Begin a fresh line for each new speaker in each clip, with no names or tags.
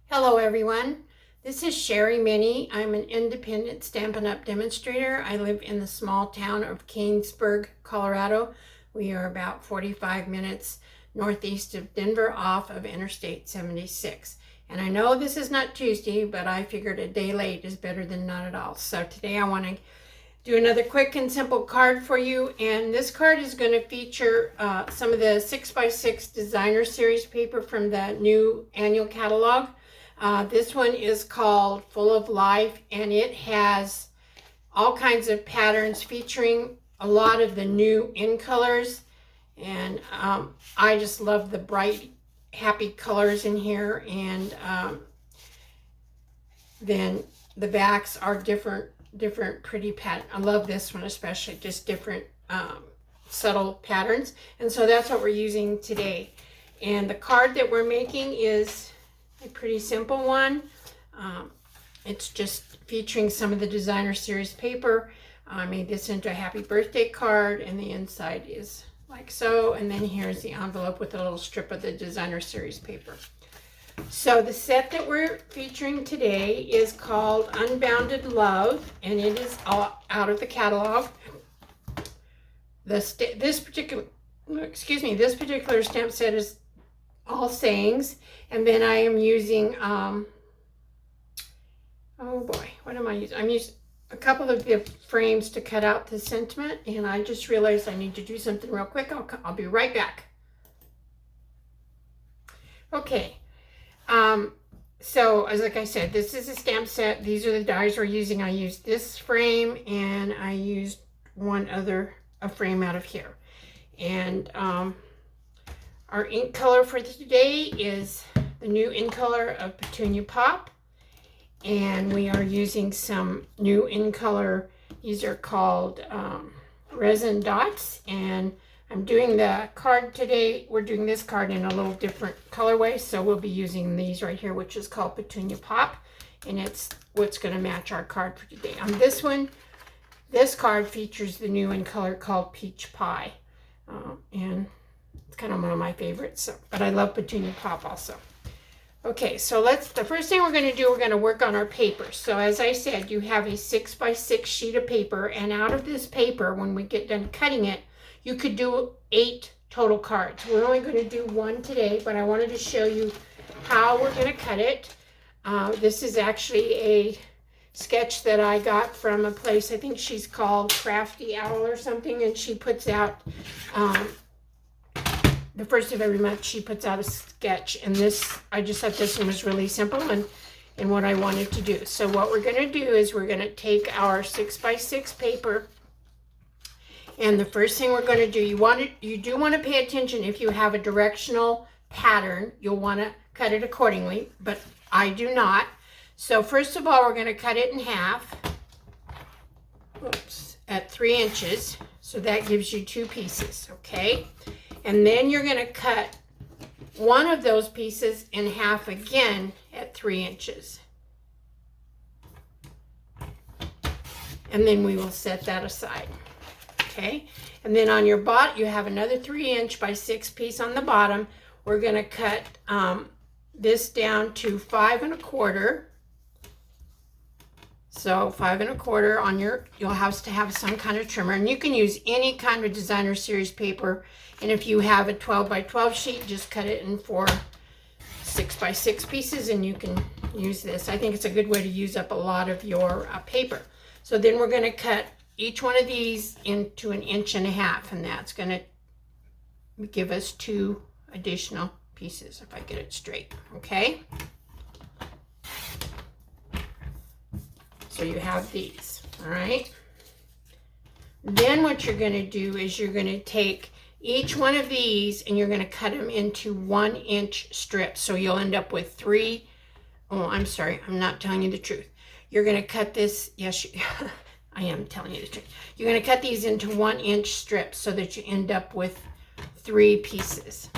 Hello everyone, this is Sherry Minnie. I'm an independent Stampin' Up! Demonstrator. I live in the small town of Canesburg, Colorado. We are about 45 minutes northeast of Denver off of Interstate 76. And I know this is not Tuesday, but I figured a day late is better than not at all. So today I want to do another quick and simple card for you. And this card is going to feature some of the 6x6 designer series paper from the new annual catalog. This one is called Full of Life, and it has all kinds of patterns featuring a lot of the new in colors. And I just love the bright, happy colors in here. And then the backs are different pretty pattern. I love this one especially, just different subtle patterns. And so that's what we're using today. And the card that we're making is a pretty simple one. It's just featuring some of the designer series paper. I made this into a happy birthday card, and the inside is like so. And then here's the envelope with a little strip of the designer series paper. So the set that we're featuring today is called Unbounded Love, and it is all out of the catalog. This particular stamp set is all sayings, and then I am using oh boy, what am I using? I'm using a couple of the frames to cut out the sentiment, and I just realized I need to do something real quick. I'll be right back. Okay, so as like I said, this is a stamp set. These are the dies we're using. I used this frame, and I used a frame out of here. And our ink color for today is the new ink color of Petunia Pop. And we are using some new ink color. These are called resin dots. And I'm doing the card today. We're doing this card in a little different colorway. So we'll be using these right here, which is called Petunia Pop. And it's what's going to match our card for today. On this one, this card features the new ink color called Peach Pie. And it's kind of one of my favorites, so, but I love Petunia Pop also. Okay, so the first thing we're going to do, we're going to work on our paper. So as I said, you have a 6x6 sheet of paper, and out of this paper, when we get done cutting it, you could do 8 total cards. We're only going to do 1 today, but I wanted to show you how we're going to cut it. This is actually a sketch that I got from a place, I think she's called CraftyAl or something, and she puts out the first of every month she puts out a sketch, and this, I just thought this one was really simple and what I wanted to do. So what we're going to do is we're going to take our 6x6 paper, and the first thing we're going to do, you do want to pay attention. If you have a directional pattern, you'll want to cut it accordingly, but I do not. So first of all, we're going to cut it in half, at 3 inches. So that gives you 2 pieces, okay? And then you're going to cut one of those pieces in half again at 3 inches. And then we will set that aside, okay? And then on your bottom, you have another 3" by 6 piece on the bottom. We're going to cut this down to 5 1/4. So 5 1/4 on you'll have to have some kind of trimmer, and you can use any kind of designer series paper. And if you have a 12x12 sheet, just cut it in 4 6x6 pieces, and you can use this. I think it's a good way to use up a lot of your paper. So then we're going to cut each one of these into 1.5 inches, and that's going to give us 2 additional pieces, if I get it straight, okay? So you have these, all right? Then what you're going to do is you're going to take each one of these and you're going to cut them into 1-inch strips. So you'll end up with 3. Oh, I'm sorry, I'm not telling you the truth. You're going to cut this, yes, I am telling you the truth. You're going to cut these into 1-inch strips so that you end up with 3 pieces.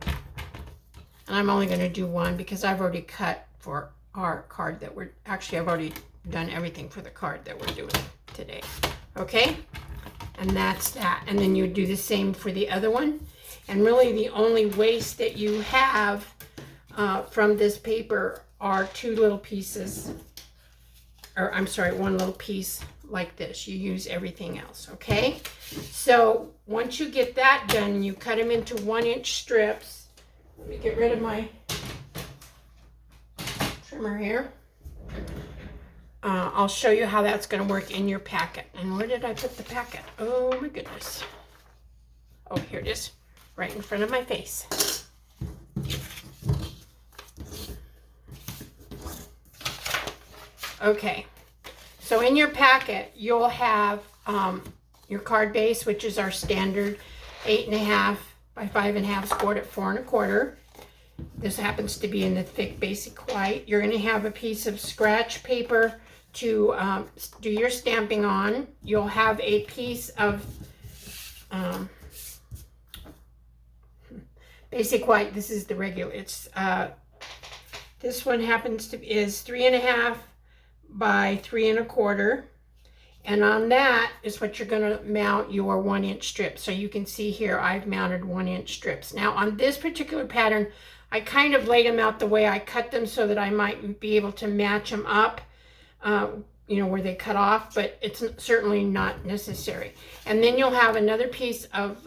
And I'm only going to do 1 because I've already cut for our card that I've already done everything for the card that we're doing today. Okay? And that's that. And then you do the same for the other one. And really the only waste that you have from this paper are 2 little pieces, or I'm sorry, 1 little piece like this. You use everything else, okay? So once you get that done, you cut them into 1-inch strips. Let me get rid of my trimmer here. I'll show you how that's going to work in your packet. And where did I put the packet? Oh my goodness. Oh, here it is, right in front of my face. Okay, so in your packet, you'll have your card base, which is our standard 8.5 by 5.5 scored at 4 1/4. This happens to be in the thick basic white. You're going to have a piece of scratch paper to do your stamping on. You'll have a piece of basic white. This is the regular. It's this one happens to is 3.5 by 3 1/4, and on that is what you're going to mount your 1-inch strips. So you can see here I've mounted 1-inch strips. Now on this particular pattern, I kind of laid them out the way I cut them so that I might be able to match them up, you know, where they cut off, but it's certainly not necessary. And then you'll have another piece of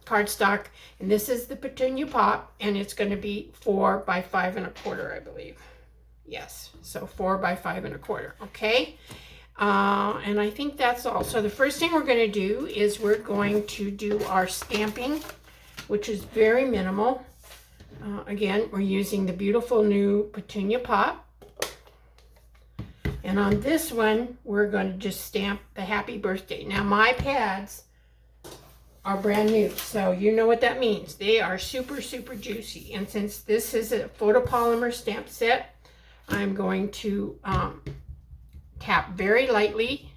cardstock, and this is the Petunia Pop, and it's going to be 4 by 5 1/4, I believe. Yes, so 4 by 5 1/4, okay? And I think that's all. So the first thing we're going to do is we're going to do our stamping, which is very minimal. Again, we're using the beautiful new Petunia Pop. And on this one, we're going to just stamp the happy birthday. Now, my pads are brand new, so you know what that means. They are super, super juicy. And since this is a photopolymer stamp set, I'm going to tap very lightly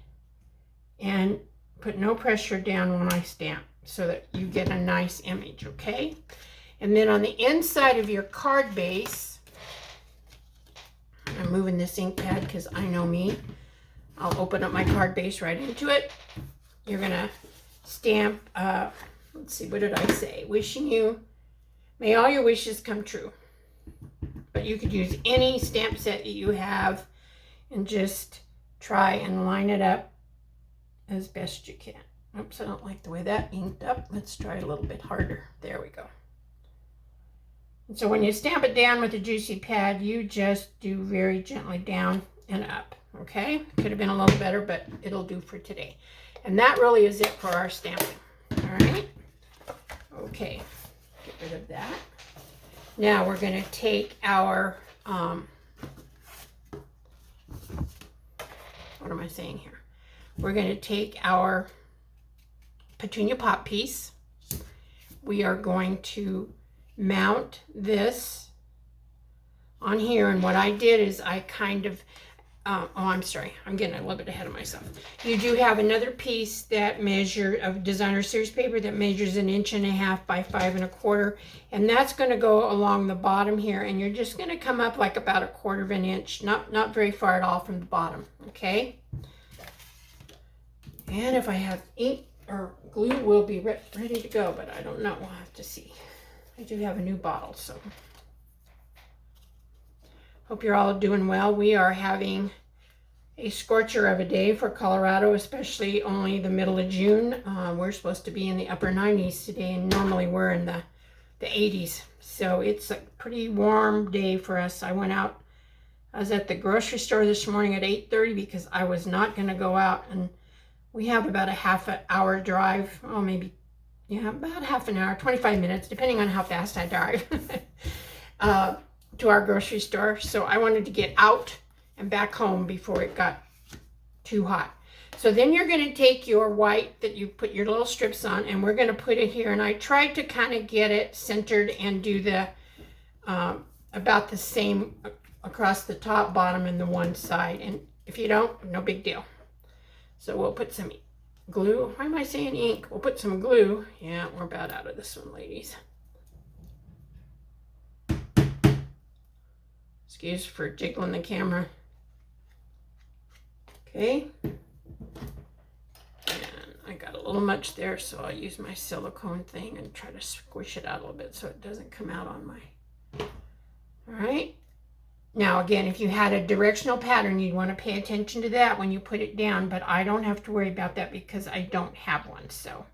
and put no pressure down when I stamp so that you get a nice image, okay? And then on the inside of your card base, I'm moving this ink pad because I know me. I'll open up my card base right into it. You're going to stamp, let's see, what did I say? Wishing you, may all your wishes come true. But you could use any stamp set that you have and just try and line it up as best you can. Oops, I don't like the way that inked up. Let's try a little bit harder. There we go. And so when you stamp it down with a juicy pad, you just do very gently down and up, okay? Could have been a little better, but it'll do for today. And that really is it for our stamping, all right? Okay, get rid of that. Now we're going to take our, what am I saying here? We're going to take our Petunia Pop piece. We are going to mount this on here, and what I did is I kind of oh, I'm sorry, I'm getting a little bit ahead of myself. You do have another piece that of designer series paper that measures 1.5 inches by 5 1/4, and that's going to go along the bottom here, and you're just going to come up like about 1/4 inch, not very far at all from the bottom, okay? And if I have ink or glue, we'll be ready to go, but I don't know, we'll have to see. I do have a new bottle, so hope you're all doing well. We are having a scorcher of a day for Colorado, especially only the middle of June. We're supposed to be in the upper 90s today, and normally we're in the 80s. So it's a pretty warm day for us. I was at the grocery store this morning at 8:30 because I was not going to go out, and we have about a half an hour drive, oh maybe, yeah, about half an hour, 25 minutes, depending on how fast I drive, to our grocery store. So I wanted to get out and back home before it got too hot. So then you're going to take your white that you put your little strips on, and we're going to put it here. And I tried to kind of get it centered and do the about the same across the top, bottom, and the one side. And if you don't, no big deal. So we'll put some glue. Why am I saying ink? We'll put some glue. Yeah, we're about out of this one, ladies. Excuse for jiggling the camera. Okay. And I got a little much there, so I'll use my silicone thing and try to squish it out a little bit so it doesn't come out on my... All right. Now again, if you had a directional pattern, you'd want to pay attention to that when you put it down, but I don't have to worry about that because I don't have one. So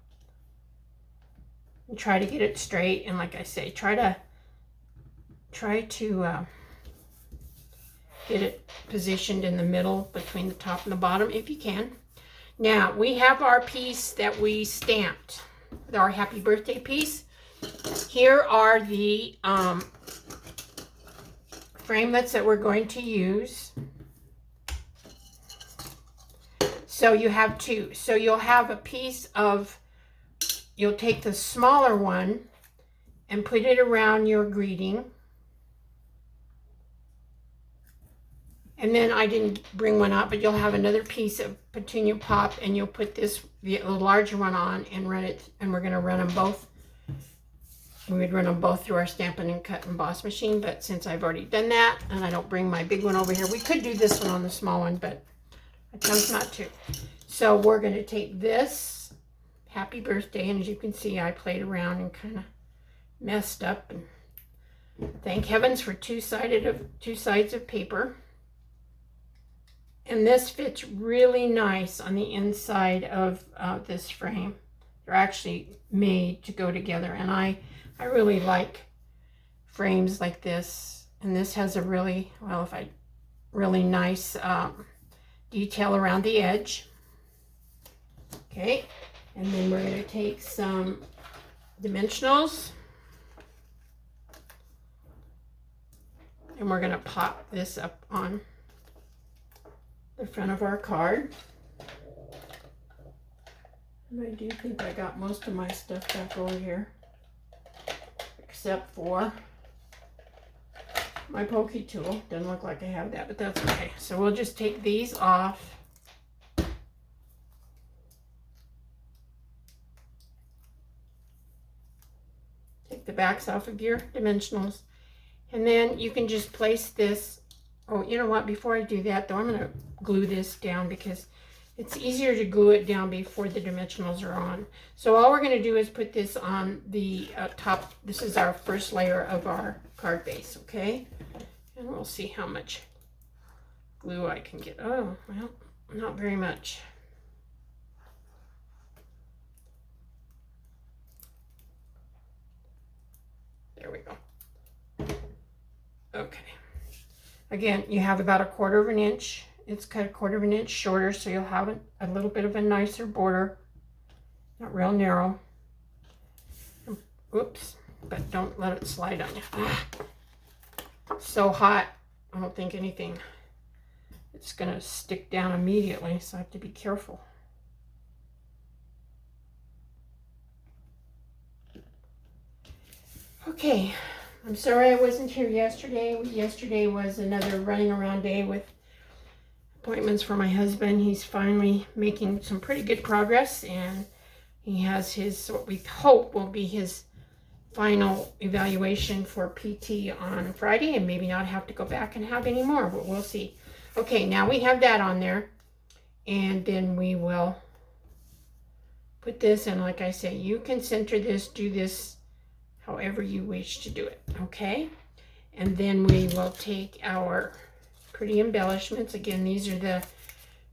try to get it straight, and like I say, try to get it positioned in the middle between the top and the bottom if you can. Now we have our piece that we stamped, our happy birthday piece. Here are the framelits that we're going to use. So you have two. So you'll have a piece of, you'll take the smaller one and put it around your greeting. And then I didn't bring one up, but you'll have another piece of Petunia Pop, and you'll put this, the larger one on and run it, and we're going to run them both. We would run them both through our Stampin' and Cut and Emboss machine, but since I've already done that, and I don't bring my big one over here, we could do this one on the small one, but I chose not to. So we're going to take this happy birthday, and as you can see, I played around and kind of messed up, and thank heavens for two sides of paper. And this fits really nice on the inside of this frame. They're actually made to go together, and I really like frames like this. And this has a really nice detail around the edge. Okay, and then we're going to take some dimensionals, and we're going to pop this up on the front of our card. And I do think I got most of my stuff back over here, except for my pokey tool. Doesn't look like I have that, but that's okay. So we'll just take these off. Take the backs off of your dimensionals, and then you can just place this. Oh, you know what? Before I do that, though, I'm going to glue this down because it's easier to glue it down before the dimensionals are on. So all we're going to do is put this on the top. This is our first layer of our card base, okay? And we'll see how much glue I can get. Oh, well, not very much. There we go. Okay. Again, you have about 1/4 of an inch. It's cut 1/4 of an inch shorter, so you'll have a little bit of a nicer border. Not real narrow. Oops, but don't let it slide on you. Ah, so hot, I don't think anything. It's gonna stick down immediately, so I have to be careful. Okay. I'm sorry I wasn't here yesterday. Yesterday was another running around day with appointments for my husband. He's finally making some pretty good progress, and he has his, what we hope will be his final evaluation for PT on Friday, and maybe not have to go back and have any more, but we'll see. Okay, now we have that on there, and then we will put this in. Like I say, you can center this, do this however you wish to do it, okay? And then we will take our pretty embellishments. Again, these are the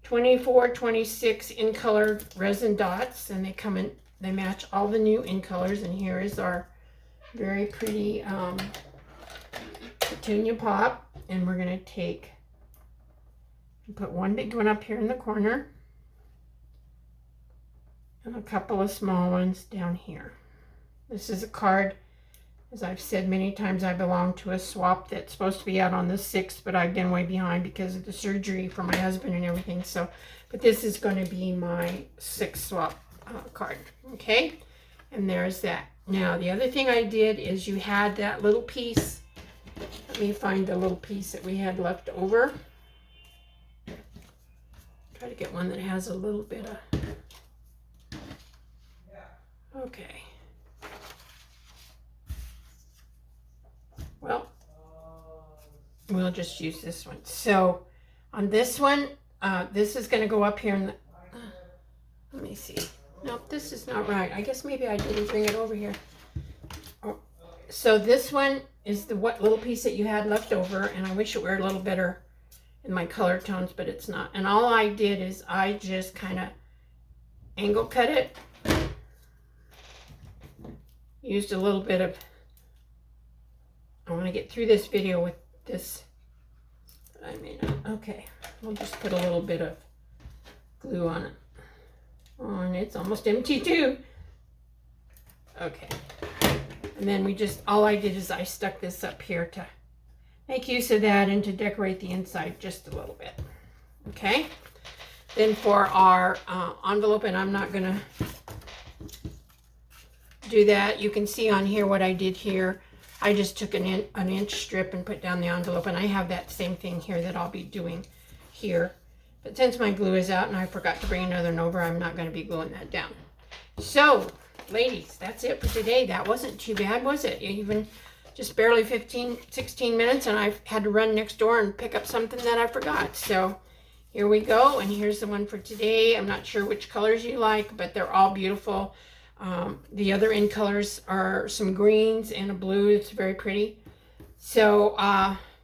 24, 26 in color resin dots, and they come in, they match all the new in colors. And here is our very pretty Petunia Pop, and we're gonna take and put one big one up here in the corner and a couple of small ones down here. This is a card, as I've said many times, I belong to a swap that's supposed to be out on the 6th, but I've been way behind because of the surgery for my husband and everything. So, but this is going to be my 6th swap card, okay? And there's that. Now, the other thing I did is you had that little piece. Let me find the little piece that we had left over. Try to get one that has a little bit of... Okay. Well, we'll just use this one. So on this one, this is going to go up here in the, let me see. Nope, this is not right. I guess maybe I didn't bring it over here. Oh, So this one is the what little piece that you had left over, and I wish it were a little better in my color tones, but it's not. And all I did is I just kind of angle cut it. Used a little bit of, I want to get through this video with this. I may not. Okay, we'll just put a little bit of glue on it. Oh, and it's almost empty too. Okay. And then we just, all I did is I stuck this up here to make use of that and to decorate the inside just a little bit. Okay. Then for our envelope, and I'm not gonna do that. You can see on here what I did here. I just took an inch strip and put down the envelope, and I have that same thing here that I'll be doing here. But since my glue is out and I forgot to bring another one over, I'm not going to be gluing that down. So, ladies, that's it for today. That wasn't too bad, was it? Even just barely 16 minutes, and I had to run next door and pick up something that I forgot. So, here we go, and here's the one for today. I'm not sure which colors you like, but they're all beautiful. The other in colors are some greens and a blue. It's very pretty. So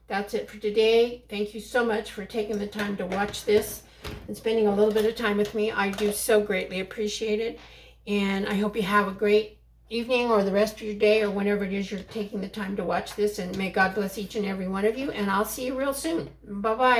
that's it for today. Thank you so much for taking the time to watch this and spending a little bit of time with me. I do so greatly appreciate it. And I hope you have a great evening or the rest of your day or whenever it is you're taking the time to watch this. And may God bless each and every one of you. And I'll see you real soon. Bye-bye.